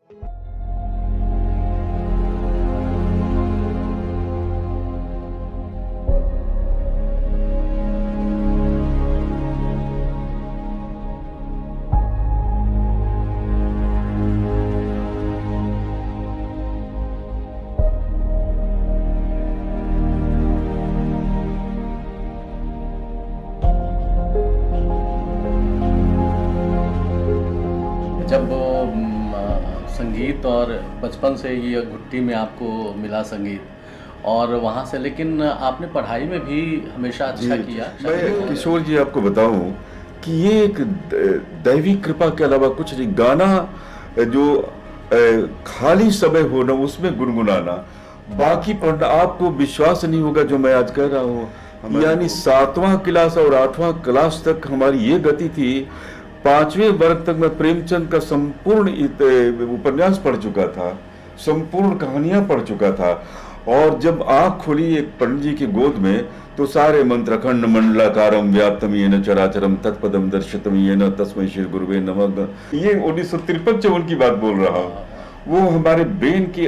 जब संगीत और बचपन से ये घुट्टी में आपको मिला संगीत और वहाँ से, लेकिन आपने पढ़ाई में भी हमेशा अच्छा किया। मैं किशोर जी आपको बताऊं कि ये एक दैवी कृपा के अलावा कुछ नहीं। गाना जो खाली समय होना उसमें गुनगुनाना, बाकी पढ़ना, आपको विश्वास नहीं होगा जो मैं आज कह रहा हूँ। यानी 7वां क्लास और 8वां क्लास तक हमारी ये गति थी। 5वें वर्ग तक मैं प्रेमचंद का संपूर्ण उपन्यास पढ़ चुका था, संपूर्ण कहानियां पढ़ चुका था। और जब आंख खुली एक पंडित जी की गोद में, तो सारे मंत्र अखंड मंडलाकारम व्याप्तम येन चराचरम तत्पदम दर्शितम येन तस्मै श्री गुरुवे नमः, ये 1953-54 की बात बोल रहा हूँ। वो हमारे ब्रेन की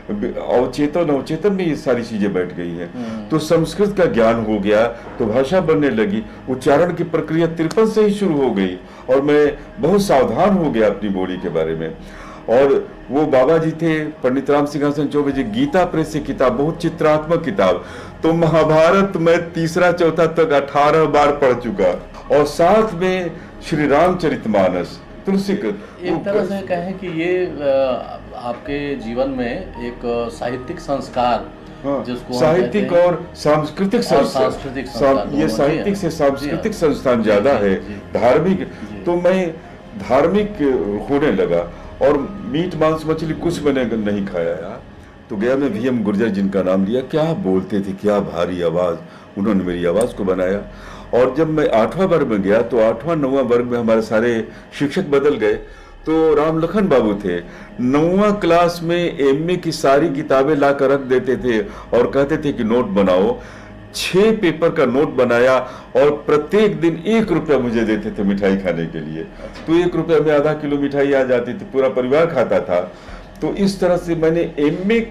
अवचेतन में ये सारी चीजें बैठ गई है। तो संस्कृत का ज्ञान हो गया, तो भाषा बनने लगी। उच्चारण की प्रक्रिया 53 से ही शुरू हो गई और मैं बहुत सावधान हो गया अपनी बोली के बारे में। और वो बाबा जी थे पंडित राम सिंहासन चौबे जी, गीता प्रेस से किताब, बहुत चित्रात्मक किताब। तो महाभारत मैं 3-4 तक 18 बार पढ़ चुका, और साथ में श्री रामचरितमानस, तुलसी। एक तरह से कहें कि ये आपके जीवन में एक साहित्यिक संस्कार, जिसको साहित्यिक और सांस्कृतिक संस्थान, ये साहित्यिक से सांस्कृतिक संस्थान ज्यादा है, धार्मिक। तो मैं धार्मिक होने लगा, और मीट मांस मछली कुछ मैंने नहीं खाया यार। तो गया मैं VM गुर्जर जिनका नाम लिया, क्या बोलते थे, क्या भारी आवाज, उन्होंने मेरी आवाज को बनाया। और जब मैं 8वां वर्ग में गया, तो 8वां-9वां वर्ग में हमारे सारे शिक्षक बदल गए। तो राम लखन बाबू थे, 9वां क्लास में MA की सारी किताबें ला कर रख देते थे और कहते थे कि नोट बनाओ। 6 पेपर का नोट बनाया, और प्रत्येक दिन 1 रुपया मुझे देते थे मिठाई खाने के लिए। तो 1 रुपया में आधा किलो मिठाई आ जाती थी, पूरा परिवार खाता था। तो इस तरह से मैंने MA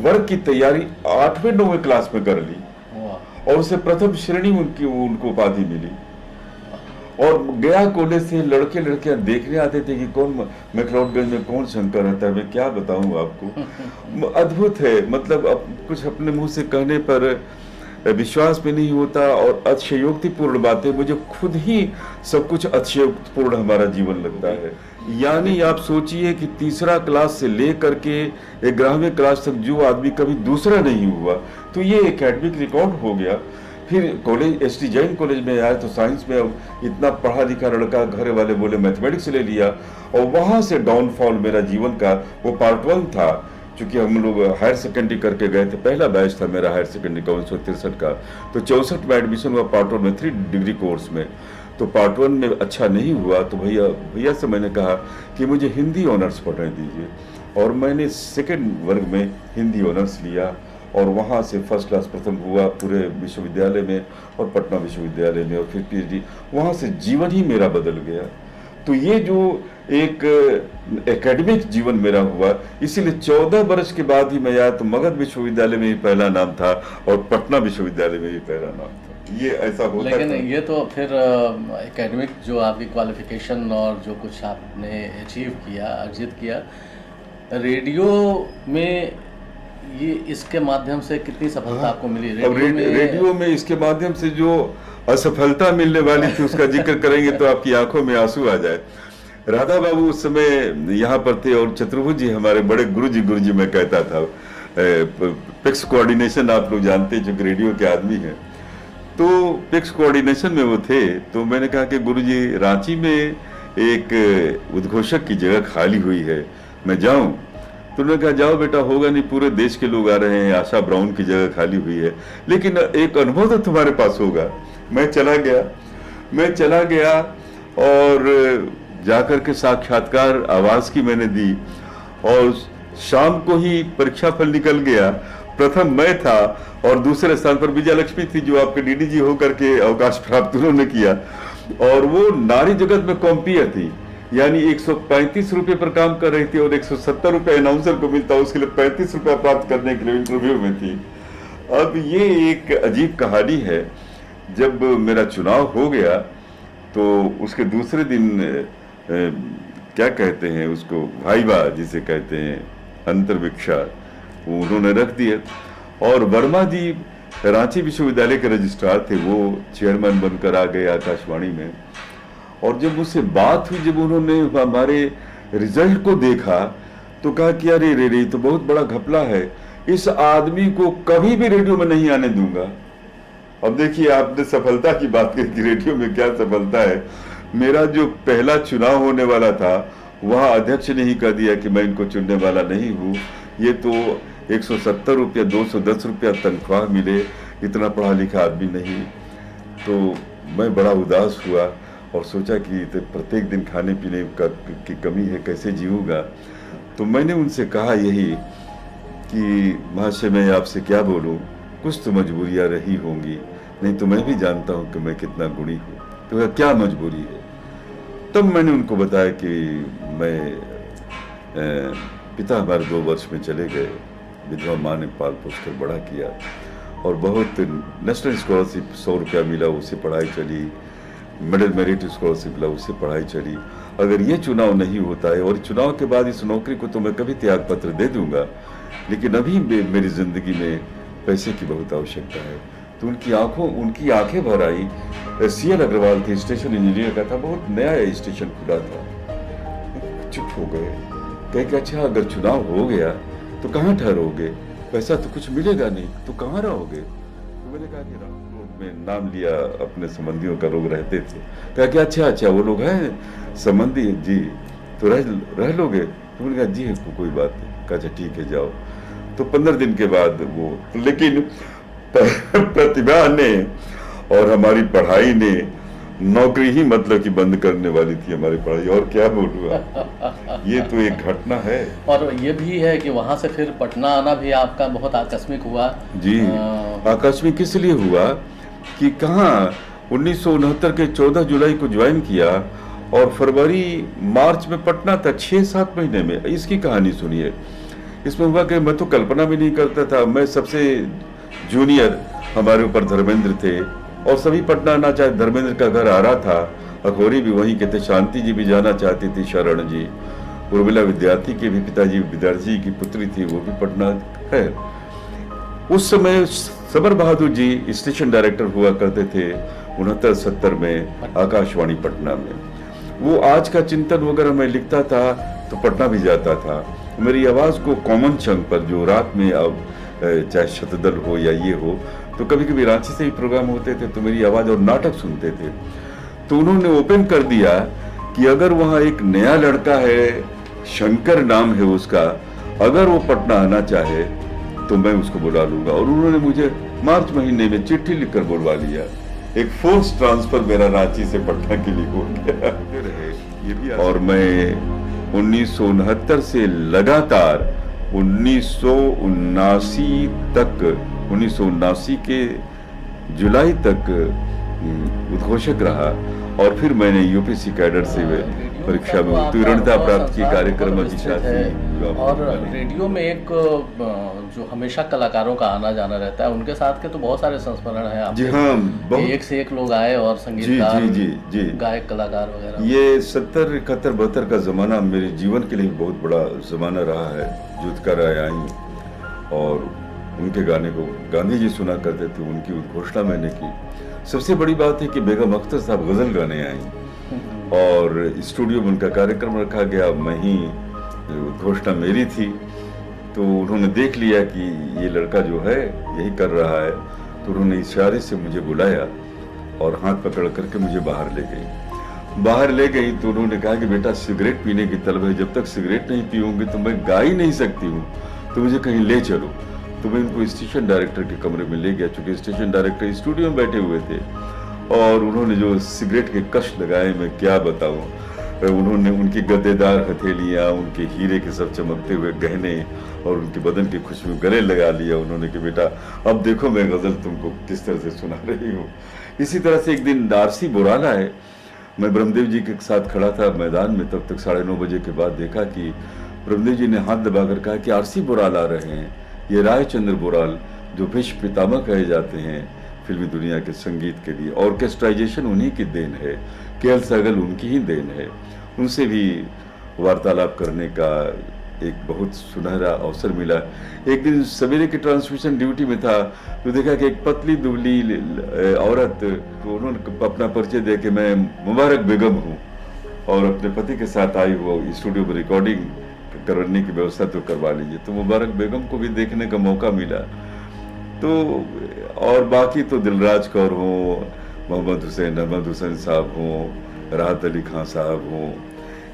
वर्ग की तैयारी 8वें-9वें क्लास में कर ली, और उसे प्रथम श्रेणी उनको उपाधि मिली। और गया कॉलेज से लड़के लड़कियां देखने आते थे कि कौन मैक्लोडगंज में कौन शंकर रहता है। मैं क्या बताऊं आपको, अद्भुत है। मतलब अब कुछ अपने मुंह से कहने पर विश्वास भी नहीं होता, और अतिशयोक्तिपूर्ण बातें, मुझे खुद ही सब कुछ अतिशयोक्तिपूर्ण हमारा जीवन लगता है। यानी आप सोचिए कि 3रा क्लास से लेकर के 11वीं क्लास तक जो आदमी कभी दूसरा नहीं हुआ, तो ये एकेडमिक रिकॉर्ड हो गया। फिर कॉलेज ST जैन कॉलेज में आया, तो साइंस में अब इतना पढ़ा लिखा लड़का, घर वाले बोले मैथमेटिक्स ले लिया, और वहाँ से डाउनफॉल मेरा जीवन का, वो पार्ट 1 था। चूंकि हम लोग हायर सेकेंडरी करके गए थे, पहला बैच था मेरा हायर सेकेंडरी का 1963 का, तो 64 में एडमिशन हुआ पार्ट 1 में 3 डिग्री कोर्स में। तो पार्ट 1 में अच्छा नहीं हुआ, तो भैया से मैंने कहा कि मुझे हिंदी ऑनर्स पढ़ने दीजिए, और मैंने 2nd वर्ग में हिंदी ऑनर्स लिया, और वहाँ से फर्स्ट क्लास प्रथम हुआ पूरे विश्वविद्यालय में, और पटना विश्वविद्यालय में, और फिर PhD। वहाँ से जीवन ही मेरा बदल गया। तो ये जो एक एकेडमिक जीवन मेरा हुआ, इसीलिए 14 वर्ष के बाद ही मैं आया, तो मगध विश्वविद्यालय में भी पहला नाम था, और पटना विश्वविद्यालय में भी पहला नाम था। ये ऐसा होता लेकिन ये तो फिर एकेडमिक जो आपकी क्वालिफिकेशन और जो कुछ आपने अचीव किया, अर्जित किया, रेडियो में ये इसके माध्यम से कितनी सफलता आपको मिली? रेडियो में इसके माध्यम से जो असफलता मिलने वाली थी उसका जिक्र करेंगे तो आपकी आंखों में आंसू आ जाए। राधा बाबू उस समय यहाँ पर थे, और चतुर्भुज जी हमारे बड़े गुरुजी मैं कहता था। पिक्स कोऑर्डिनेशन आप लोग जानते हैं, जो रेडियो के आदमी हैं, तो पिक्स कोऑर्डिनेशन में वो थे। तो मैंने कहा कि गुरुजी, रांची में एक उद्घोषक की जगह खाली हुई है, मैं जाऊं? तो उन्होंने कहा जाओ बेटा, होगा नहीं, पूरे देश के लोग आ रहे हैं, आशा ब्राउन की जगह खाली हुई है, लेकिन एक अनुभव तो तुम्हारे पास होगा। मैं चला गया और जाकर के साक्षात्कार आवाज की मैंने दी, और शाम को ही परीक्षा फल निकल गया। प्रथम मैं था, और दूसरे स्थान पर विजय लक्ष्मी थी, जो आपके DD जी होकर के अवकाश प्राप्त उन्होंने किया, और वो नारी जगत में कॉम्पियर थी। यानी 135 रुपए पर काम कर रही थी और 170 रुपए अनाउंसर को मिलता, उसके लिए 35 रुपया प्राप्त करने के लिए इंटरव्यू में थी। अब ये एक अजीब कहानी है। जब मेरा चुनाव हो गया तो उसके दूसरे दिन क्या कहते हैं उसको, वाइवा जिसे कहते हैं, अंतर्विक्षा, वो उन्होंने रख दिए। और वर्मा जी रांची विश्वविद्यालय के रजिस्ट्रार थे, वो चेयरमैन बनकर आ गए आकाशवाणी में। और जब उससे बात हुई, जब उन्होंने हमारे रिजल्ट को देखा तो कहा कि अरे रे तो बहुत बड़ा घपला है, इस आदमी को कभी भी रेडियो में नहीं आने दूंगा। अब देखिए, आपने सफलता की बात की कि रेडियो में क्या सफलता है। मेरा जो पहला चुनाव होने वाला था वह अध्यक्ष ने ही कह दिया कि मैं इनको चुनने वाला नहीं हूँ। ये तो 170 रुपया 210 रुपया तनख्वाह मिले, इतना पढ़ा लिखा आदमी नहीं। तो मैं बड़ा उदास हुआ और सोचा कि तो प्रत्येक दिन खाने पीने की कमी है, कैसे जीऊँगा। तो मैंने उनसे कहा यही कि महाशय मैं आपसे क्या बोलूँ, कुछ तो मजबूरियाँ रही होंगी, नहीं तो मैं भी जानता हूँ कि मैं कितना गुणी हूँ। तो क्या मजबूरी है? तब मैंने उनको बताया कि मैं पिता हमारे 2 वर्ष में चले गए, विधवा माँ ने पाल पोस कर बड़ा किया और बहुत नेशनल स्कॉलरशिप 100 रुपया मिला, उससे पढ़ाई चली, मिडिल मेरिट स्कॉलरशिप मिला, उससे पढ़ाई चली। अगर ये चुनाव नहीं होता है, और चुनाव के बाद इस नौकरी को तो मैं कभी त्याग पत्र दे दूंगा, लेकिन अभी मेरी जिंदगी में पैसे की बहुत आवश्यकता है। तो उनकी आंखें भर आई। CL अग्रवाल थे, स्टेशन इंजीनियर का था, बहुत नया स्टेशन खुला था। चुप हो गए, कहे कि अच्छा अगर चुनाव हो गया तो कहाँ ठहरोगे, पैसा तो कुछ मिलेगा नहीं, तो कहाँ रहोगे? तो मैंने कहा कि रामपुर में नाम लिया, अपने संबंधियों का लोग रहते थे। कहा कि अच्छा वो लोग हैं संबंधी जी, तो रह लोगे? तो मैंने कहा जी कोई बात नहीं। कहा अच्छा ठीक है जाओ। तो 15 दिन के बाद वो, लेकिन प्रतिभा ने और हमारी पढ़ाई ने नौकरी ही मतलब कि बंद करने वाली थी हमारी पढ़ाई, और क्या बोलूँ। ये तो एक घटना है। और ये भी है कि वहाँ से फिर पटना आना भी आपका बहुत आकस्मिक हुआ। जी, आकस्मिक इसलिए हुआ कि कहाँ 1969 के 14 जुलाई को ज्वाइन किया और फरवरी मार्च में पटना था, 6-7 महीने में। इसकी कहानी सुनिए। इसमें हुआ कि मैं तो कल्पना भी नहीं करता था, मैं सबसे जूनियर, हमारे ऊपर धर्मेंद्र थे और सभी पटना आना चाहे, धर्मेंद्र का घर आ रहा था, अखोरी भी वहीं के थे, शांति जी भी जाना चाहती थी, शरण जी, उर्मिला विद्यार्थी के भी पिताजी विद्यार्थी जी की पुत्री थी, वो भी पटना है। उस समय सबर बहादुर जी स्टेशन डायरेक्टर हुआ करते थे 69-70 में आकाशवाणी पटना में। वो आज का चिंतन वगैरह मैं लिखता था तो पटना भी जाता था। मेरी आवाज़ को कॉमन चंग पर, जो रात में अब चाहे शतदल हो या ये हो, तो कभी कभी रांची से ही प्रोग्राम होते थे तो मेरी आवाज़ और नाटक सुनते थे। तो उन्होंने ओपन कर दिया कि अगर वहाँ एक नया लड़का है, शंकर नाम है उसका, अगर वो पटना आना चाहे तो मैं उसको बुला लूँगा। और उन्होंने मुझे मार्च महीने में चिट्ठी लिखकर बुलवा लिया। एक फोर्स ट्रांसफर मेरा रांची से पटना के लिए हो गया। और मैं 1969 से लगातार 1979 तक, 1979 के जुलाई तक उद्घोषक रहा। और फिर मैंने यूपीएससी कैडर से परीक्षा में उत्तीर्णता प्राप्त की, कार्यक्रम अधिशासी। और रेडियो में एक जो हमेशा कलाकारों का आना जाना रहता है, उनके साथ के तो बहुत सारे संस्मरण हैं आप। जी हाँ, बहुत एक से एक लोग आए और संगीतकार, जी गायक, कलाकार वगैरह। ये 70, 71, 72 का ज़माना मेरे जीवन के लिए बहुत बड़ा ज़माना रहा है। जुत्कार आई और उनके गाने को गांधी जी सुना करते थे, उनकी उद्घोषणा मैंने की। सबसे बड़ी बात है कि बेगम अख्तर साहब गज़ल गाने आई और स्टूडियो में उनका कार्यक्रम रखा गया, मैं ही, उद्घोषणा मेरी थी। तो उन्होंने देख लिया कि ये लड़का जो है यही कर रहा है, तो उन्होंने इशारे से मुझे बुलाया और हाथ पकड़ करके मुझे बाहर ले गई। तो उन्होंने कहा कि बेटा सिगरेट पीने की तलब है, जब तक सिगरेट नहीं पीऊँगी तो मैं गा ही नहीं सकती हूँ, तो मुझे कहीं ले चलो। तो मैं उनको स्टेशन डायरेक्टर के कमरे में ले गया, चूँकि स्टेशन डायरेक्टर स्टूडियो में बैठे हुए थे। और उन्होंने जो सिगरेट के कश लगाए, मैं क्या बताऊँ। उन्होंने उनकी गद्देदार हथेलियाँ, उनके हीरे के सब चमकते हुए गहने और उनके बदन की खुशबू गले लगा लिया। उन्होंने कि बेटा अब देखो मैं गज़ल तुमको किस तरह से सुना रही हूँ। इसी तरह से एक दिन नारसी बुराना है, मैं ब्रह्मदेव जी के साथ खड़ा था मैदान में, तब तक 9:30 बजे के बाद देखा कि ब्रह्मदेव जी ने हाथ दबाकर कहा कि आरसी बोराल आ रहे हैं, ये रायचंद्र बोराल जो विश्व पितामह कहे जाते हैं फिल्मी दुनिया के संगीत के लिए, ऑर्केस्ट्राइजेशन उन्हीं की देन है, के.एल. सहगल उनकी ही देन है। उनसे भी वार्तालाप करने का एक बहुत सुनहरा अवसर मिला। एक दिन सवेरे की ट्रांसमिशन ड्यूटी में था तो देखा कि एक पतली दुबली औरत, तो उन्होंने अपना परिचय दे के मैं मुबारक बेगम हूँ और अपने पति के साथ आई हुआ स्टूडियो में रिकॉर्डिंग करने की व्यवस्था तो करवा लीजिए। तो मुबारक बेगम को भी देखने का मौका मिला। तो और बाकी तो दिलराज कौर हों, मोहम्मद हुसैन साहब हों, राहत अली खान साहब हों,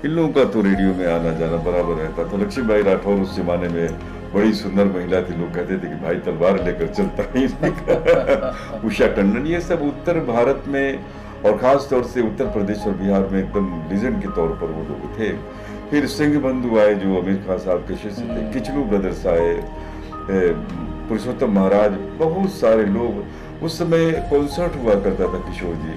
इन लोगों का तो रेडियो में आना जाना बराबर रहता था। लक्ष्मीबाई राठौर उस जमाने में बड़ी सुंदर महिला थी, लोग कहते थे कि भाई तलवार लेकर चलता ही नहीं। उषा टंडन, ये सब उत्तर भारत में और खास तौर से उत्तर प्रदेश और बिहार में एकदम लीजेंड के तौर पर वो लोग थे। फिर सिंह बंधु आए जो आमिर खान साहब के शिष्य थे, किचलू ब्रदर्स आए, पुरुषोत्तम महाराज, बहुत सारे लोग। उस समय कॉन्सर्ट हुआ करता था किशोर जी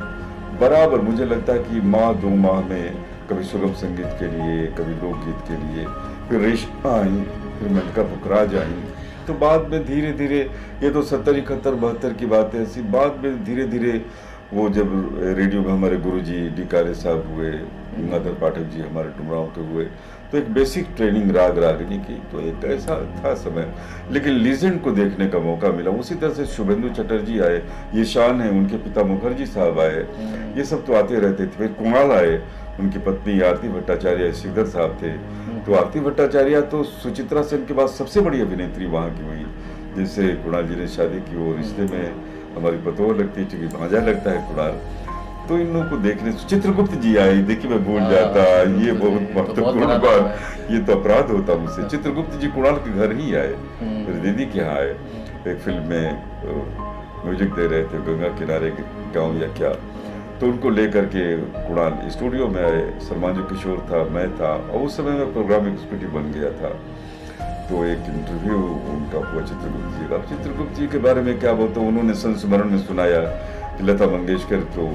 बराबर, मुझे लगता है कि माह 2 माह में कभी सुगम संगीत के लिए, कभी लोकगीत के लिए, फिर रेशमा आई, फिर मल्लिका पुखराज आई। तो बाद में धीरे धीरे, ये तो 70, 71, 72 की बात है ऐसी, बाद में धीरे धीरे वो जब रेडियो में हमारे गुरुजी डी कारे साहब हुए, गंगाधर पाठक जी हमारे डुमराव के हुए, तो एक बेसिक ट्रेनिंग राग रागिनी की, तो एक ऐसा था समय। लेकिन लीजेंड को देखने का मौका मिला। उसी तरह से शुभेंदु चटर्जी आए, ये शान है, उनके पिता मुखर्जी साहब आए, ये सब तो आते रहते थे। फिर कुणाल आए, उनकी पत्नी आरती भट्टाचार्य श्रीधर साहब थे। तो आरती भट्टाचार्य तो सुचित्रा सेन के बाद सबसे बड़ी अभिनेत्री वहाँ की हुई, जिससे कुणाल जी ने शादी की। वो रिश्ते में हमारी पतोह लगती है, क्योंकि भांजा लगता है कुणाल। तो इन लोगों को देखने चित्रगुप्त जी आए, देखिए मैं भूल जाता, ये बहुत महत्वपूर्ण बात, ये तो अपराध होता मुझसे। चित्रगुप्त जी कुणाल के घर ही आए, मेरी दीदी के यहाँ आए, एक फिल्म में म्यूजिक दे रहे थे, गंगा किनारे गाँव या क्या, तो उनको लेकर के कुणाल स्टूडियो में आए। सरमांजू किशोर था, मैं था, और उस समय मैं प्रोग्राम एग्जीक्यूटिव बन गया था। तो एक इंटरव्यू उनका हुआ चित्रगुप्त जी का। चित्रगुप्त जी के बारे में क्या बोलते, उन्होंने संस्मरण में सुनाया कि लता मंगेशकर तो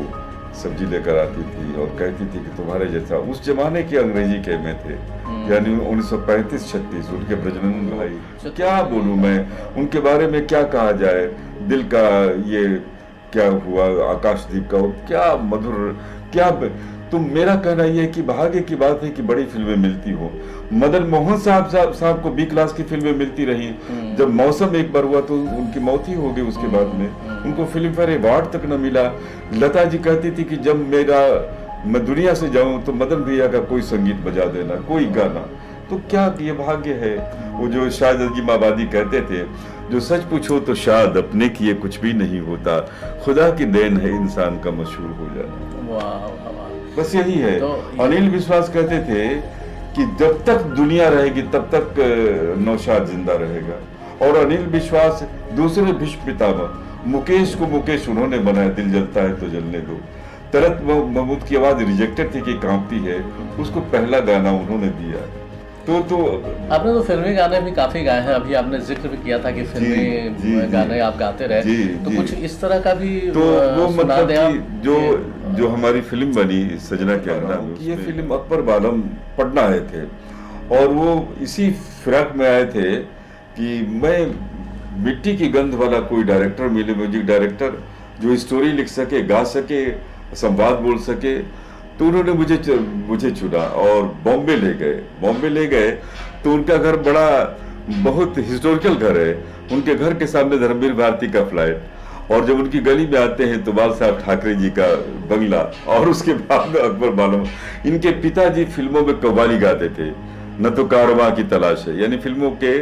सब्जी लेकर आती थी और कहती थी कि तुम्हारे जैसा, उस जमाने के अंग्रेजी के में थे, यानी 1935-36, उनके ब्रजनंदन भाई। क्या बोलूं मैं उनके बारे में, क्या कहा जाए, दिल का ये क्या हुआ, आकाशदीप का क्या मधुर, क्या। तो मेरा कहना यह है कि भाग्य की बात है कि बड़ी फिल्में मिलती हो। मदन मोहन साहब को बी क्लास की फिल्में मिलती रही। जब मौसम एक बार हुआ तो उनकी मौत ही हो गई, उसके बाद में उनको फिल्म फेयर अवार्ड तक न मिला। लता जी कहती थी कि जब मैं दुनिया से जाऊं तो मदन भैया का कोई संगीत बजा देना, कोई गाना। तो क्या ये भाग्य है। वो जो शायद अजीम आबादी कहते थे, जो सच पूछो तो शायद अपने किए कुछ भी नहीं होता, खुदा की देन है इंसान का मशहूर हो जाना। बस यही है। तो अनिल विश्वास कहते थे कि जब तक दुनिया रहेगी तब तक नौशाद जिंदा रहेगा। और अनिल विश्वास दूसरे भीष्म पितामह मुकेश को मुकेश उन्होंने बनाया, दिल जलता है तो जलने दो। तरत महमूद की आवाज रिजेक्टेड थी कि कांपती है, उसको पहला गाना उन्होंने दिया। तो आपने तो फिल्मी गाने भी काफी गाए हैं, अभी आपने जिक्र भी किया था कि फिल्मी गाने आप गाते रहे, तो कुछ इस तरह का भी तो वो मतलब जो हमारी फिल्म बनी सजना के अंगना में, ये फिल्म अकबर बालम पटना आए थे और वो इसी फिराक में आए थे कि मैं मिट्टी की गंध वाला कोई डायरेक्टर मिले, म्यूजिक डायरेक्टर जो स्टोरी लिख सके, गा सके, संवाद बोल सके। तो उन्होंने मुझे चुना और बॉम्बे ले गए। तो उनका घर बहुत हिस्टोरिकल घर है। उनके घर के सामने धर्मवीर भारती का फ्लैट, और जब उनकी गली में आते हैं तो बाल साहब ठाकरे जी का बंगला, और उसके बाद अकबर बालम। इनके पिताजी फिल्मों में कव्वाली गाते थे, न तो कारवां की तलाश है, यानी फिल्मों के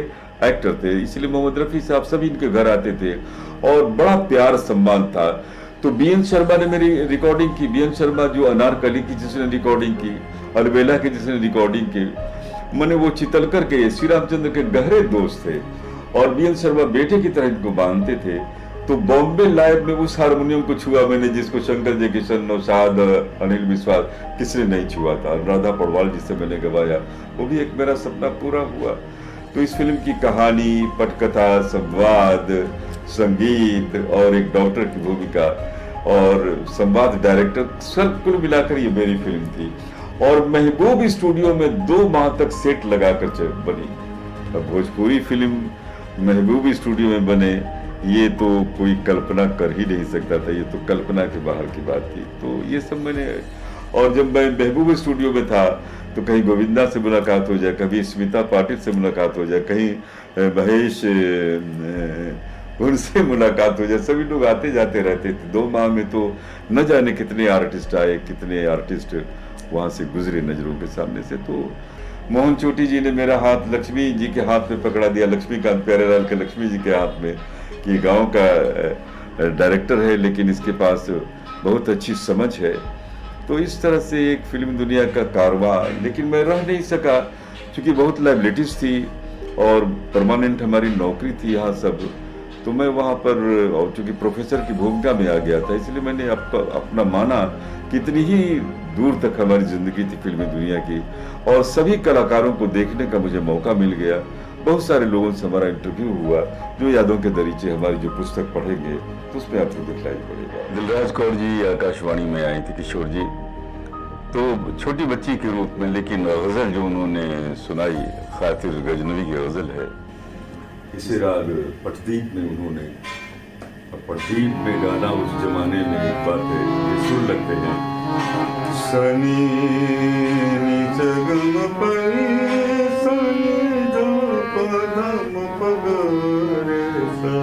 एक्टर थे, इसलिए मोहम्मद रफी साहब सभी इनके घर आते थे और बड़ा प्यार सम्मान था। तो बीएन शर्मा ने मेरी रिकॉर्डिंग की। बीएन शर्मा जो अनारकली की जिसने रिकॉर्डिंग की, अलबेला की जिसने रिकॉर्डिंग की, मैंने वो चितलकर के श्री रामचंद्र के गहरे दोस्त थे और बीएन शर्मा बेटे की तरह इनको मानते थे। तो बॉम्बे लाइव में उस हारमोनियम को छुआ मैंने जिसको शंकर जयकिशन, नौशाद, अनिल विश्वास किसने नहीं छुआ था। अनुराधा पौडवाल जिससे मैंने गवाया, वो भी एक मेरा सपना पूरा हुआ। तो इस फिल्म की कहानी, पटकथा, संवाद, संगीत और एक डॉक्टर की भूमिका और संवाद डायरेक्टर, सब कुल मिलाकर ये मेरी फिल्म थी। और महबूब स्टूडियो में 2 माह तक सेट लगाकर बनी। अब भोजपुरी फिल्म महबूब स्टूडियो में बने, ये तो कोई कल्पना कर ही नहीं सकता था, ये तो कल्पना के बाहर की बात थी। तो ये सब मैंने, और जब मैं महबूब स्टूडियो में था तो कहीं गोविंदा से मुलाकात हो जाए, कभी स्मिता पाटिल से मुलाकात हो जाए, कहीं महेश उनसे मुलाकात हो जाए, सभी लोग आते जाते रहते थे। 2 माह में तो न जाने कितने आर्टिस्ट आए, कितने आर्टिस्ट वहाँ से गुजरे नजरों के सामने से। तो मोहन चोटी जी ने मेरा हाथ लक्ष्मी जी के हाथ में पकड़ा दिया, लक्ष्मीकांत प्यारेलाल के लक्ष्मी जी के हाथ में, कि गांव का डायरेक्टर है लेकिन इसके पास बहुत अच्छी समझ है। तो इस तरह से एक फिल्म दुनिया का कारवां। लेकिन मैं रह नहीं सका क्योंकि बहुत लाइबिलिटीज थी और परमानेंट हमारी नौकरी थी यहाँ सब। तो मैं वहाँ पर, और चूँकि प्रोफेसर की भूमिका में आ गया था, इसलिए मैंने अपना माना कितनी ही दूर तक हमारी ज़िंदगी थी फिल्मी दुनिया की, और सभी कलाकारों को देखने का मुझे मौका मिल गया। बहुत सारे लोगों से हमारा इंटरव्यू हुआ, जो यादों के दरीचे हमारी जो पुस्तक पढ़ेंगे तो उसमें आपको दिखलाई पड़ेगा। दिलराज कौर जी आकाशवाणी में आई थी, किशोर जी, तो छोटी बच्ची के रूप में, लेकिन गज़ल जो उन्होंने सुनाई, खातिर गजनवी की गज़ल है, इसे राग पटदीप में उन्होंने, पटदीप में गाना उस जमाने में एक बात है, ये सुर लगते हैं, सनी जगम पर सनी पदम पगरे सा,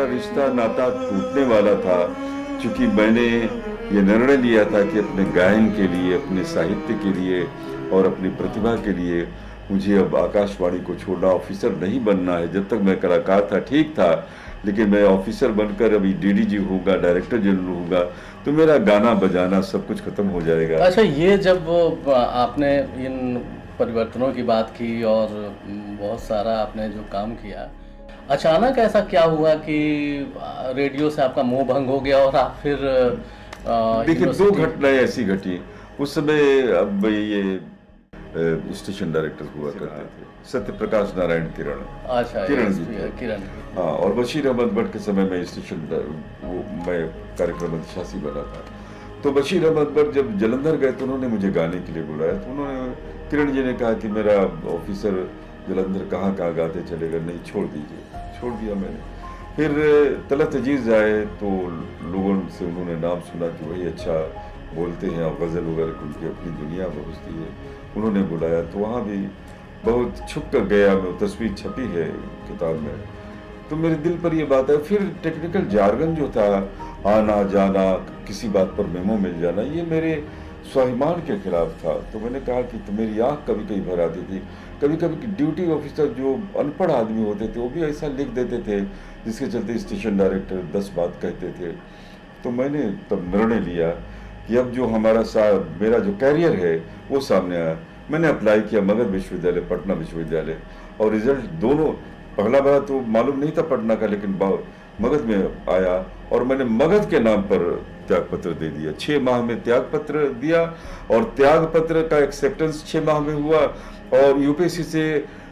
रिश्ता नाता टूटने वाला था, क्योंकि मैंने ये निर्णय लिया था कि अपने गायन के लिए, अपने साहित्य के लिए और अपनी प्रतिभा के लिए मुझे अब आकाशवाणी को छोड़ना, ऑफिसर नहीं बनना है। जब तक मैं कलाकार था ठीक था, लेकिन मैं ऑफिसर बनकर अभी डीडीजी होगा, डायरेक्टर जनरल होगा, तो मेरा गाना बजाना सब कुछ खत्म हो जाएगा। अच्छा, ये जब आपने इन परिवर्तनों की बात की और बहुत सारा आपने जो काम किया, अचानक ऐसा क्या हुआ कि रेडियो से आपका मोह भंग हो गया और आप फिर देखिए, 2 घटनाएं ऐसी घटी उस समय। अब ये स्टेशन डायरेक्टर हुआ करते थे, सत्य प्रकाश नारायण किरण, अच्छा, किरण जी थे। किरण। हाँ, और बशीर अहमद भट्ट के समय में मैं कार्यक्रम अधिशासी बना था। तो बशीर अहमद भट्ट जब जलंधर गए तो उन्होंने मुझे गाने के लिए बुलाया। तो उन्होंने, किरण जी ने कहा कि मेरा ऑफिसर जलंधर कहाँ कहाँ गाते चलेगा, नहीं छोड़ दीजिए। छोड़ दिया मैंने। फिर तलत अजीज आए तो लोगों से उन्होंने नाम सुना कि वही अच्छा बोलते हैं और गज़ल वगैरह उनकी अपनी दुनिया पहुँचती है। उन्होंने बुलाया तो वहाँ भी बहुत छुप कर गया मैं, तस्वीर छपी है किताब में। तो मेरे दिल पर ये बात है। फिर टेक्निकल जार्गन जो था, आना जाना, किसी बात पर मेमो मिल जाना, ये मेरे स्वाभिमान के खिलाफ था। तो मैंने कहा कि तो मेरी आँख कभी कभी भर आती थी। कभी कभी ड्यूटी ऑफिसर जो अनपढ़ आदमी होते थे वो भी ऐसा लिख देते थे जिसके चलते स्टेशन डायरेक्टर 10 बात कहते थे। तो मैंने तब निर्णय लिया कि अब जो मेरा जो कैरियर है वो सामने आया। मैंने अप्लाई किया मगध विश्वविद्यालय, पटना विश्वविद्यालय, और रिजल्ट दोनों, पहला बार तो मालूम नहीं था पटना का, लेकिन मगध में आया और मैंने मगध के नाम पर त्याग पत्र दे दिया। 6 माह में त्याग पत्र दिया और त्याग पत्र का एक्सेप्टेंस 6 माह में हुआ और यूपीएससी से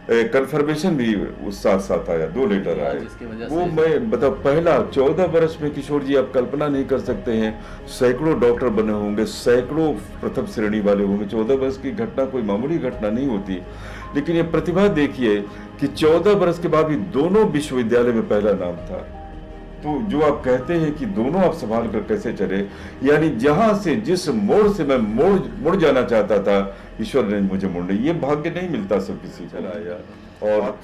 कंफर्मेशन भी उस साथ साथ आया, 2 लेटर आए। वो मैं बताओ, पहला 14 वर्ष में किशोर जी आप कल्पना नहीं कर सकते हैं, सैकड़ों डॉक्टर बने होंगे, सैकड़ों प्रथम श्रेणी वाले होंगे। 14 वर्ष की घटना कोई मामूली घटना नहीं होती। लेकिन ये प्रतिभा देखिए कि 14 वर्ष के बाद भी दोनों विश्वविद्यालय में पहला नाम था। तो जो आप कहते हैं कि दोनों आप संभाल कर कैसे चले, यानी जहां से जिस मोड़ से मैं मुड़ जाना चाहता था, ईश्वर ने मुझे मोड़ने, ये भाग्य नहीं मिलता सब किसी चला आया। और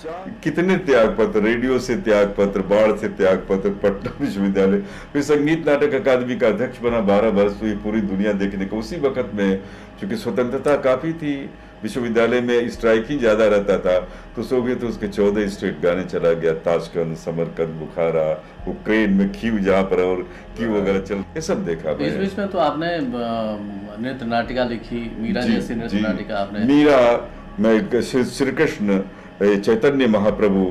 कितने त्याग पत्र, रेडियो से त्याग पत्र, बाढ़ से त्याग पत्र, पटना विश्वविद्यालय, फिर संगीत नाटक अकादमी का अध्यक्ष बना, 12 वर्ष हुई पूरी दुनिया देखने को। उसी वक्त में चूंकि स्वतंत्रता काफी थी, विश्वविद्यालय में स्ट्राइकिंग ज्यादा रहता था, तो सोवियत उसके 14 स्टेट गाने चला गया, ताशकंद, समरकंद, बुखारा, उक्रेन में कीव जहाँ पर और कीव वगैरह चल, ये सब देखा। इस बीच में तो आपने नृत्य नाटिका लिखी, मीरा जैसी नृत्य नाटिका आपने। मीरा, मैं श्री कृष्ण, चैतन्य महाप्रभु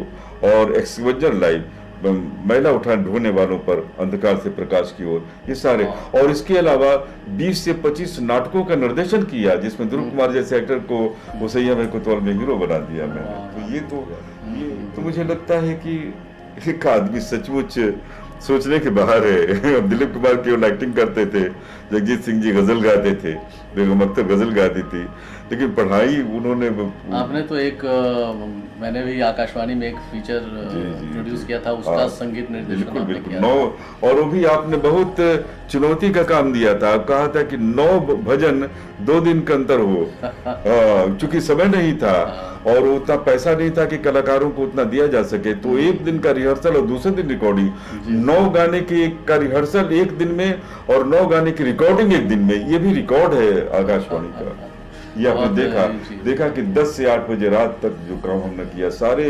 और एक्सवेंजर लाइव, महिला उठान ढोने वालों पर, अंधकार से प्रकाश की ओर, ये सारे। और इसके अलावा 20 से 25 नाटकों का निर्देशन किया जिसमें ध्रुव कुमार जैसे एक्टर को मुसैया में कोतवाल में हीरो बना दिया मैंने। तो ये मुझे लगता है कि एक आदमी सचमुच सोचने के बाहर है। दिलीप कुमार केवल एक्टिंग करते थे, जगजीत सिंह जी गजल गाते थे, बेगम अख्तर गजल गाती थी, लेकिन पढ़ाई उन्होंने। आपने तो एक मैंने भी आकाशवाणी में एक फीचर प्रोड्यूस किया था, उसका संगीत निर्देशन आपने किया। 9, और वो भी आपने बहुत चुनौती का काम दिया था। आप कहा था कि 9 भजन 2 दिन का अंतर हो, चूंकि समय नहीं था और उतना पैसा नहीं था कि कलाकारों को उतना दिया जा सके, तो 1 दिन का रिहर्सल और दूसरे दिन रिकॉर्डिंग। 9 गाने का रिहर्सल 1 दिन में और 9 गाने की रिकॉर्डिंग 1 दिन में, ये भी रिकॉर्ड है आकाशवाणी का। ये आपने देखा कि 10 से 8 बजे रात तक जो काम हमने किया, सारे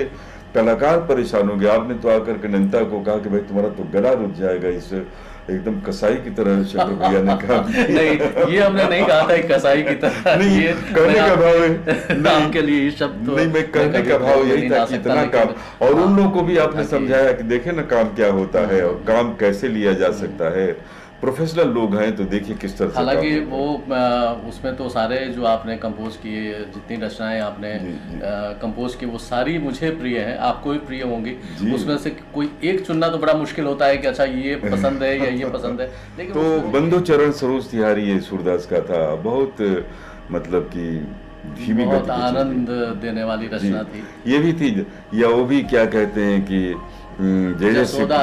कलाकार परेशान हो गए। आपने तो आकर के नंता को कहा कि भाई तुम्हारा तो गला रुक जाएगा, इस एकदम कसाई की तरह शंकर भैया ने कहा। नहीं, ये हमने नहीं कहा था कसाई की तरह। नहीं, ये कहने का भाव है नाम के लिए ये शब्द नहीं, मैं कहने का भाव यही था कि इतना काम, और उन लोगों को भी आपने समझाया कि देखे ना काम क्या होता है और काम कैसे लिया जा सकता है। प्रोफेशनल लोग हैं तो देखिए किस तरह से। हालांकि वो उसमें तो सारे जो आपने कंपोज किए, जितनी रचनाएं आपने कंपोज की, वो सारी मुझे प्रिय हैं, आपको भी प्रिय होंगी। उसमें से कोई एक चुनना तो बड़ा मुश्किल होता है कि अच्छा ये पसंद है या ये पसंद है। लेकिन तो बंधु चरण सरोज तिहारी ये सूरदास का था, बहुत मतलब कि धीमी, बहुत आनंद देने वाली रचना थी। ये भी थी, या वो भी क्या कहते हैं कि जसोदा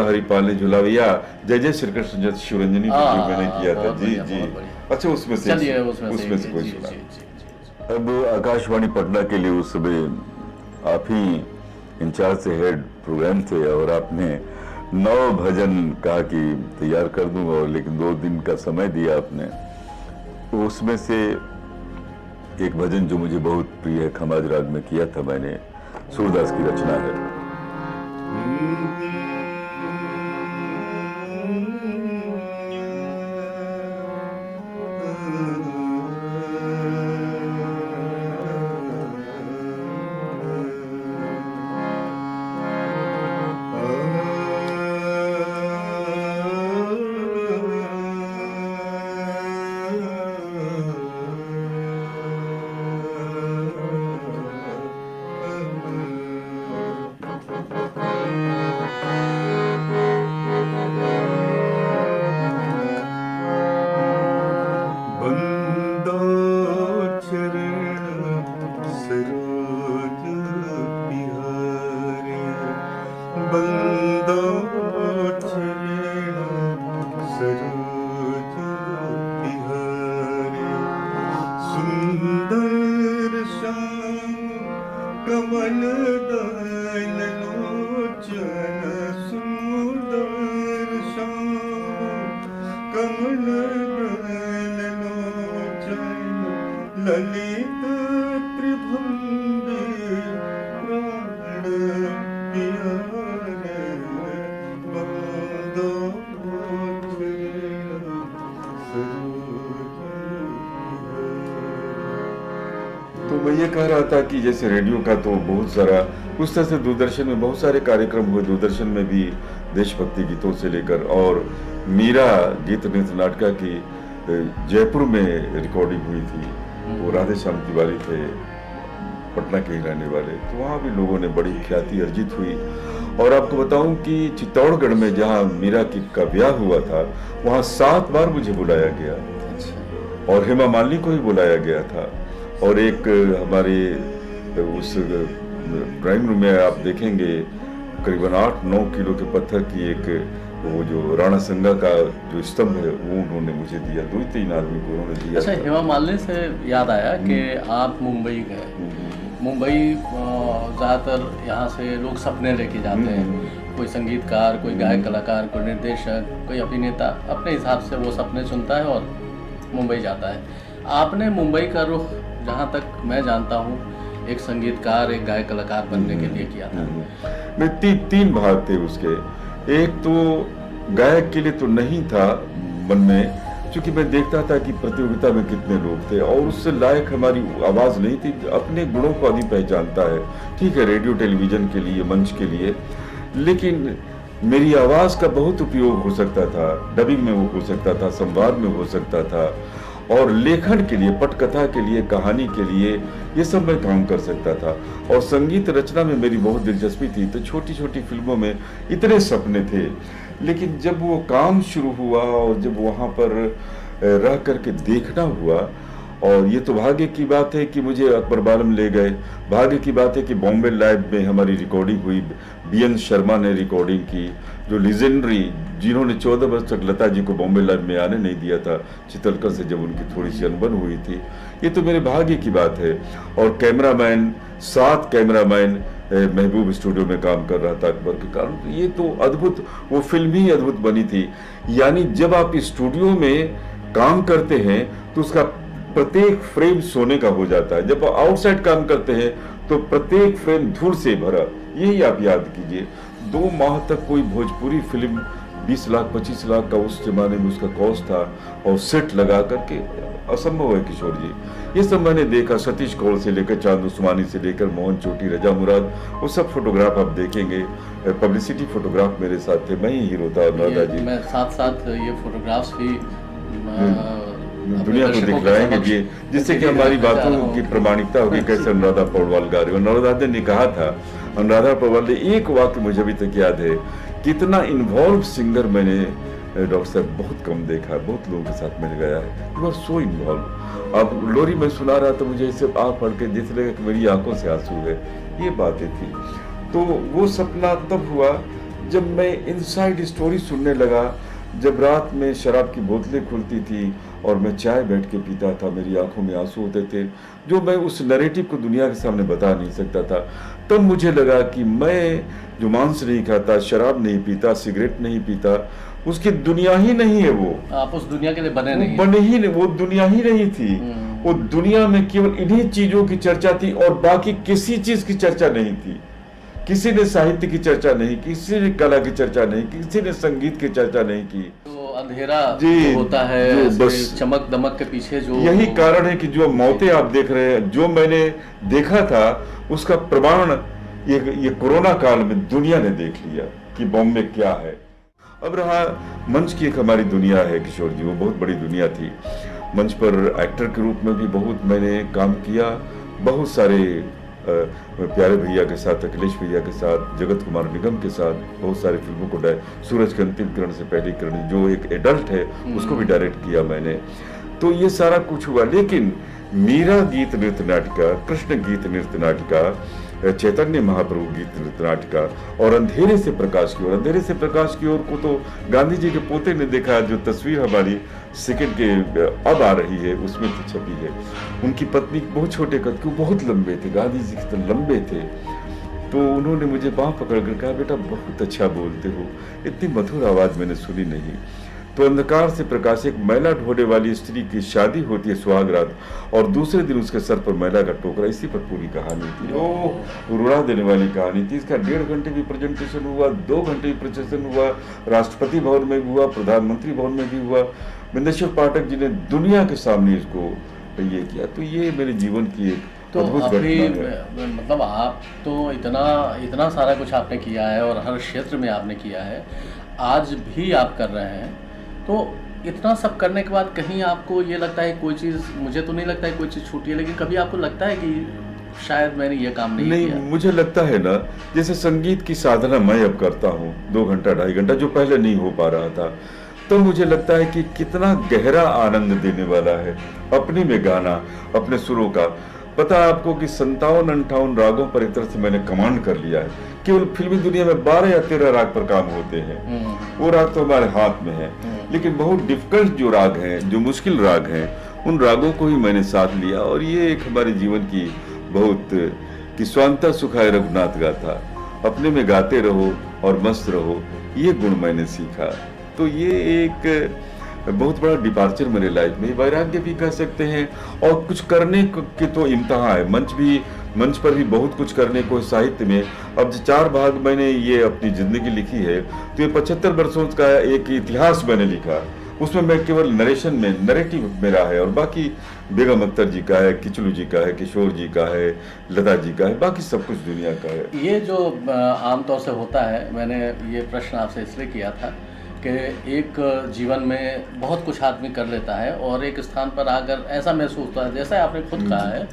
हरिपाल ने झुलावे, या जय जय श्री कृष्ण शिवरंजनी मैंने किया था। जी। अच्छा, उसमें से कोई सुना। अब आकाशवाणी पटना के लिए उस समय आप ही इंचार्ज से हेड प्रोग्राम थे और आपने 9 भजन कहा कि तैयार कर दूंगा, लेकिन 2 दिन का समय दिया आपने। तो उसमें से एक भजन जो मुझे बहुत प्रिय है, खमाज राग में किया था मैंने, सूरदास की रचना है। कमल दल लोचन सुंदर श्याम, कमल दल लोचन ललित त्रिभंगी प्राण प्यारे बंदो तो मैं ये कह रहा था कि जैसे रेडियो का तो बहुत सारा, उस तरह से दूरदर्शन में बहुत सारे कार्यक्रम हुए। दूरदर्शन में भी देशभक्ति गीतों से लेकर, और मीरा गीत नृत्य नाटका की जयपुर में रिकॉर्डिंग हुई थी। वो राधे श्याम तिवारी थे, पटना के ही रहने वाले, तो वहाँ भी लोगों ने बड़ी ख्याति अर्जित हुई। और आपको बताऊं कि चित्तौड़गढ़ में जहाँ मीरा का ब्याह हुआ था, वहाँ 7 बार मुझे बुलाया गया, और हेमा मालिनी को ही बुलाया गया था। और एक हमारे उस ड्राइंग रूम में आप देखेंगे करीबन 8-9 किलो के पत्थर की एक वो जो राणा संगा का जो स्तंभ है वो उन्होंने मुझे दिया। 2-3 आदमी को उन्होंने दिया। अच्छा, हेमा मालिनी से याद आया कि आप मुंबई गए। मुंबई ज़्यादातर यहाँ से लोग सपने लेके जाते हैं, कोई संगीतकार, कोई गायक कलाकार, कोई निर्देशक, कोई अभिनेता अपने हिसाब से वो सपने चुनता है और मुंबई जाता है। आपने मुंबई का रुख, जहाँ तक मैं जानता हूँ, एक संगीतकार, एक गायक कलाकार बनने के लिए किया था। मैं 3 भाग थे उसके। एक तो गायक के लिए तो नहीं था मन में, क्योंकि मैं देखता था कि प्रतियोगिता में कितने लोग थे और उससे लायक हमारी आवाज़ नहीं थी। अपने गुणों को आदमी पहचानता है, ठीक है, रेडियो टेलीविज़न के लिए, मंच के लिए, लेकिन मेरी आवाज़ का बहुत उपयोग हो सकता था। डबिंग में वो हो सकता था, संवाद में हो सकता था, और लेखन के लिए, पटकथा के लिए, कहानी के लिए, ये सब मैं काम कर सकता था। और संगीत रचना में मेरी बहुत दिलचस्पी थी, तो छोटी छोटी फिल्मों में इतने सपने थे। लेकिन जब वो काम शुरू हुआ और जब वहाँ पर रह करके देखना हुआ, और ये तो भाग्य की बात है कि मुझे अकबर बालम ले गए। भाग्य की बात है कि बॉम्बे लाइव में हमारी रिकॉर्डिंग हुई, BN शर्मा ने रिकॉर्डिंग की, जो लीजेंडरी, जिन्होंने 14 वर्ष तक लता जी को बॉम्बे लाइव में आने नहीं दिया था, चितलकर से जब उनकी थोड़ी सी अनबन हुई थी। ये तो मेरे भाग्य की बात है। और कैमरामैन, 7 कैमरामैन महबूब स्टूडियो में काम कर रहा था अकबर के कारण। ये तो अद्भुत, वो फिल्म ही अद्भुत बनी थी। यानी जब आप स्टूडियो में काम करते हैं तो उसका प्रत्येक फ्रेम सोने का हो जाता है। जब आउटसाइड काम करते हैं तो प्रत्येक फ्रेम धूल से भरा। यही आप याद कीजिए, 2 माह तक कोई भोजपुरी फिल्म 20 लाख 25 लाख का उस जमाने में उसका कॉस्ट था, और सेट लगा करके असंभव है किशोर जी। ये सब मैंने देखा, सतीश कौल से लेकर चांद उस्मानी से लेकर मोहन चोटी, रजा मुराद, वो सब फोटोग्राफ आप देखेंगे। पब्लिसिटी फोटोग्राफ मेरे साथ थे, मैं ही हीरो था। अनुराधा जी, मैं साथ साथ ये फोटोग्राफ्स भी दुनिया को दिखलाएंगे, जिससे कि हमारी बातों की प्रमाणिकता होगी। कैसे अनुराधा पौडवाल गा रही हो। अनुराधा ने कहा था, अनुराधा पौडवाल ने एक वाक्य मुझे अभी तक याद है, कितना इन्वॉल्व सिंगर मैंने डॉक्टर साहब बहुत कम देखा, बहुत लोगों के साथ मैंने गाया है। You are so involve. अब लोरी में सुना रहा तो मुझे इसे आँख पढ़ के जैसे लगा कि मेरी आंखों से आंसू है। ये बातें थी। तो वो सपना तब हुआ जब मैं इनसाइड स्टोरी सुनने लगा, जब रात में शराब की बोतलें खुलती थी और मैं चाय बैठ के पीता था, मेरी आंखों में आंसू होते थे, जो मैं उस नैरेटिव को दुनिया के सामने बता नहीं सकता था। तब मुझे लगा कि मैं जो मांस नहीं खाता, शराब नहीं पीता, सिगरेट नहीं पीता, उसकी दुनिया ही नहीं है वो। आप उस दुनिया के लिए बने नहीं। बने ही नहीं, वो दुनिया ही नहीं थी। वो दुनिया में केवल इन्हीं चीजों की चर्चा थी और बाकी किसी चीज की चर्चा नहीं थी। किसी ने साहित्य की चर्चा नहीं, किसी ने कला की चर्चा नहीं, किसी ने संगीत की चर्चा नहीं की। तो अंधेरा जो होता है, बस चमक दमक के पीछे जो, यही कारण है कि जो मौतें आप देख रहे हैं, जो मैंने देखा था उसका प्रमाण ये कोरोना काल में दुनिया ने देख लिया कि बॉम्बे क्या है। अब रहा मंच की एक हमारी दुनिया है किशोर जी, वो बहुत बड़ी दुनिया थी। मंच पर एक्टर के रूप में भी बहुत मैंने काम किया, बहुत सारे प्यारे भैया के साथ, अखिलेश भैया के साथ, जगत कुमार निगम के साथ बहुत सारी फिल्मों को सूरज के अंतिम किरण से पहली किरण, जो एक एडल्ट है, उसको भी डायरेक्ट किया मैंने। तो ये सारा कुछ हुआ। लेकिन मीरा गीत नृत्य नाटिका, कृष्ण गीत नृत्य नाटिका, चैतन्य महाप्रभु गीत नृत्य नाटिका और अंधेरे से प्रकाश की ओर। अंधेरे से प्रकाश की ओर को तो गांधी जी के पोते ने देखा, जो तस्वीर हमारी सेकंड के अब आ रही है उसमें तो छपी है। उनकी पत्नी बहुत छोटे कद के, बहुत लंबे थे, गांधी जी तो लंबे थे। तो उन्होंने मुझे बाँह पकड़ कर कहा, बेटा बहुत अच्छा बोलते हो, इतनी मधुर आवाज मैंने सुनी नहीं। तो अंधकार से प्रकाश, एक मैला ढोने वाली स्त्री की शादी होती है सुहागरात, और दूसरे दिन उसके सर पर मैला का टोकरा, इसी पर पूरी कहानी थी। ओह, रुला देने वाली कहानी थी। इसका 1.5 घंटे की प्रेजेंटेशन हुआ, 2 घंटे की प्रेजेंटेशन हुआ, राष्ट्रपति भवन में भी हुआ, प्रधानमंत्री भवन में भी हुआ। बिंदेश्वर पाठक जी ने दुनिया के सामने इसको ये किया। तो ये मेरे जीवन की एक तो अभी मतलब आप तो इतना सारा कुछ आपने किया है और हर क्षेत्र में आपने किया है, आज भी आप कर रहे हैं। तो इतना सब करने के बाद कहीं आपको ये लगता है कोई चीज़, मुझे तो नहीं लगता है कोई चीज़ छूटी है, लेकिन कभी आपको लगता है कि शायद मैंने ये काम नहीं किया? मुझे लगता है ना, जैसे संगीत की साधना मैं अब करता हूँ 2 घंटा 2.5 घंटा, जो पहले नहीं हो पा रहा था, तो मुझे लगता है कि कितना गहरा आनंद देने वाला है अपने में गाना, अपने सुरों का। पता है आपको कि 57-58 रागों पर एक तरह से मैंने कमांड कर लिया है। केवल फिल्मी दुनिया में 12 या 13 राग पर काम होते हैं, वो राग तो हमारे हाथ में है, लेकिन बहुत डिफिकल्ट जो राग हैं, जो मुश्किल राग हैं, उन रागों को ही मैंने साथ लिया। और ये एक हमारे जीवन की बहुत कि स्वांता सुखाए रघुनाथ गाथा, अपने में गाते रहो और मस्त रहो, ये गुण मैंने सीखा। तो ये एक बहुत बड़ा डिपार्चर मेरे लाइफ में, वैराग्य भी कह सकते हैं। और कुछ करने के तो इम्तहान है, मंच पर भी बहुत कुछ करने को साहित्य में। अब 4 भाग मैंने ये अपनी जिंदगी लिखी है, तो ये 75 वर्षों का एक इतिहास मैंने लिखा। उसमें मैं केवल नरेटिव मेरा है, और बाकी बेगम अख्तर जी का है, किचलू जी का है, किशोर जी का है, लता जी का है, बाकी सब कुछ दुनिया का है। ये जो आमतौर से होता है, मैंने ये प्रश्न आपसे इसलिए किया था कि एक जीवन में बहुत कुछ आदमी कर लेता है और एक स्थान पर आकर ऐसा महसूस होता है, जैसा आपने खुद कहा है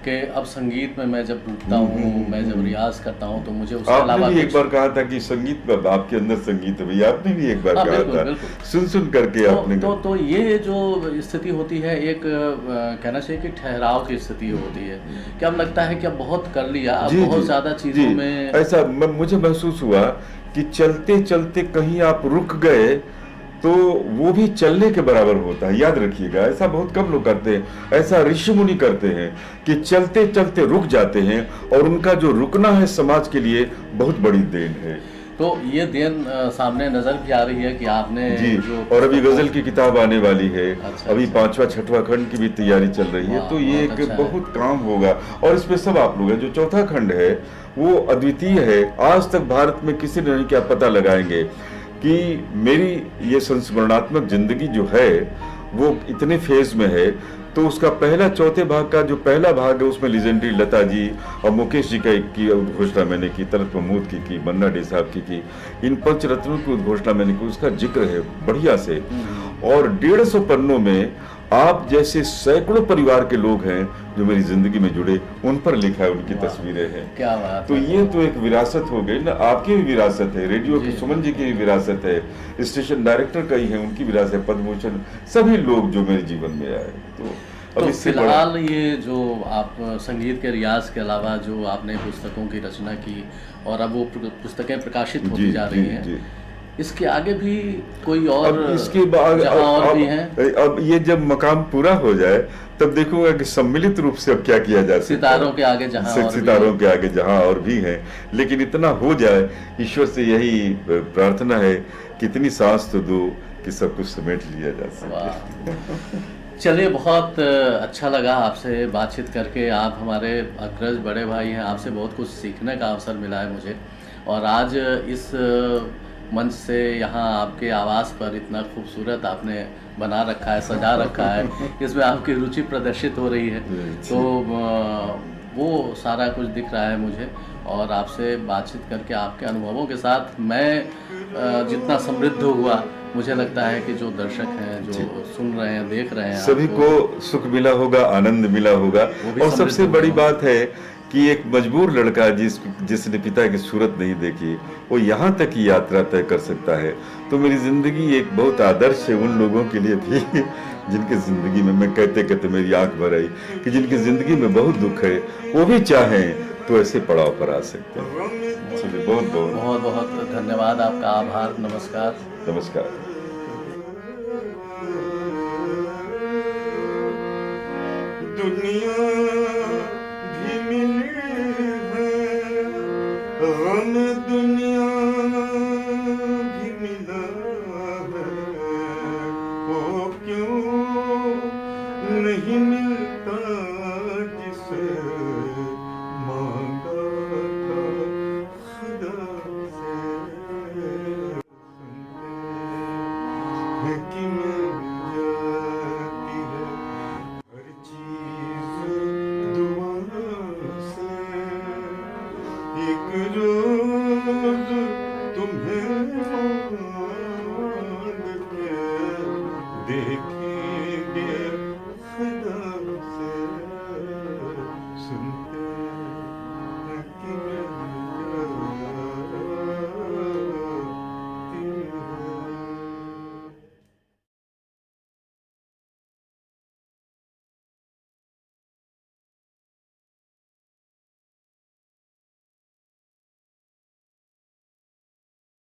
कि अब संगीत में मैं जब डूबता हूँ, मैं जब रियाज करता हूँ, तो मुझे उसके अलावा आपने भी एक बार कहा था कि संगीत में आपके अंदर संगीत है भैया, आपने भी एक बार कहा था, सुन करके आपने। तो ये जो स्थिति होती है, एक कहना चाहिए कि ठहराव की स्थिति होती है, कि अब लगता है कि अब बहुत कर लिया, अब बहुत ज्यादा चीजों में ऐसा मुझे महसूस हुआ कि चलते चलते कहीं आप रुक गए तो वो भी चलने के बराबर होता है। याद रखिएगा, ऐसा बहुत कम लोग करते हैं, ऐसा ऋषि मुनि करते हैं कि चलते चलते रुक जाते हैं, और उनका जो रुकना है समाज के लिए बहुत बड़ी देन है। तो ये देन सामने नजर भी आ रही है कि आपने जी, और अभी गजल की किताब आने वाली है। अभी 5वां 6वां खंड की भी तैयारी चल रही है, तो ये एक बहुत काम होगा। और इसमें सब आप लोग हैं, जो 4था खंड है वो अद्वितीय है, आज तक भारत में किसी ने नहीं क्या पता लगाएंगे कि मेरी ये संस्मरणात्मक जिंदगी जो है वो इतने फेज में है। तो उसका पहला 4थे भाग का जो पहला भाग है, उसमें लेजेंडरी लता जी और मुकेश जी की उद्घोषणा मैंने की, तलत महमूद की, मन्ना डे साहब की, इन 5 रत्नों की उद्घोषणा मैंने की, उसका जिक्र है बढ़िया से। और 150 पन्नों में आप जैसे सैकड़ों परिवार के लोग हैं जो मेरी जिंदगी में जुड़े, उन पर लिखा है, उनकी तस्वीरें हैं। क्या बात तो ये तो एक विरासत हो गई ना, आपकी भी विरासत है, रेडियो की सुमन जी की भी विरासत है, स्टेशन डायरेक्टर का ही है, उनकी विरासत है, पद्मभूषण, सभी लोग जो मेरे जीवन में आए। तो फिलहाल ये जो आप संगीत के रियाज के अलावा जो आपने पुस्तकों की रचना की और अब वो पुस्तकें प्रकाशित होती जा रही हैं, इसके आगे भी कोई और, अब इसके बाद और भी हैं? अब ये जब मकाम पूरा हो जाए तब देखूंगा कि सम्मिलित रूप से अब क्या किया जा सकता है। सितारों के आगे जहां और भी हैं, लेकिन इतना हो जाए, ईश्वर से यही प्रार्थना है कि इतनी सांस तो दो कि सब कुछ समेट लिया जा सके। चलिए, बहुत अच्छा लगा आपसे बातचीत करके। आप हमारे अग्रज बड़े भाई हैं, आपसे बहुत कुछ सीखने का अवसर मिला है मुझे। और आज इस मंच से यहाँ आपके आवास पर इतना खूबसूरत आपने बना रखा है, सजा रखा है, इसमें आपकी रुचि प्रदर्शित हो रही है, तो वो सारा कुछ दिख रहा है मुझे। और आपसे बातचीत करके, आपके अनुभवों के साथ मैं जितना समृद्ध हुआ, मुझे लगता है कि जो दर्शक हैं, जो सुन रहे हैं, देख रहे हैं, सभी को सुख मिला होगा, आनंद मिला होगा। और सबसे बड़ी बात है कि एक मजबूर लड़का जिसने पिता की सूरत नहीं देखी, वो यहाँ तक की यात्रा तय कर सकता है। तो मेरी ज़िंदगी एक बहुत आदर्श है उन लोगों के लिए भी जिनकी ज़िंदगी में, मैं कहते कहते मेरी आंख भर आई, कि जिनकी ज़िंदगी में बहुत दुख है, वो भी चाहें तो ऐसे पड़ाव पर आ सकते हैं। चलिए, बहुत बहुत बहुत बहुत धन्यवाद, आपका आभार, नमस्कार। नमस्कार। दुनिया भी मिली है, गम दुनिया भी मिला है, वो क्यों नहीं मिलता जिसे मांगा था खुदा से। सुनते हैं कि मिल जाती है हर चीज दुआ से, एक रोज तुम्हें मांग के देखेंगे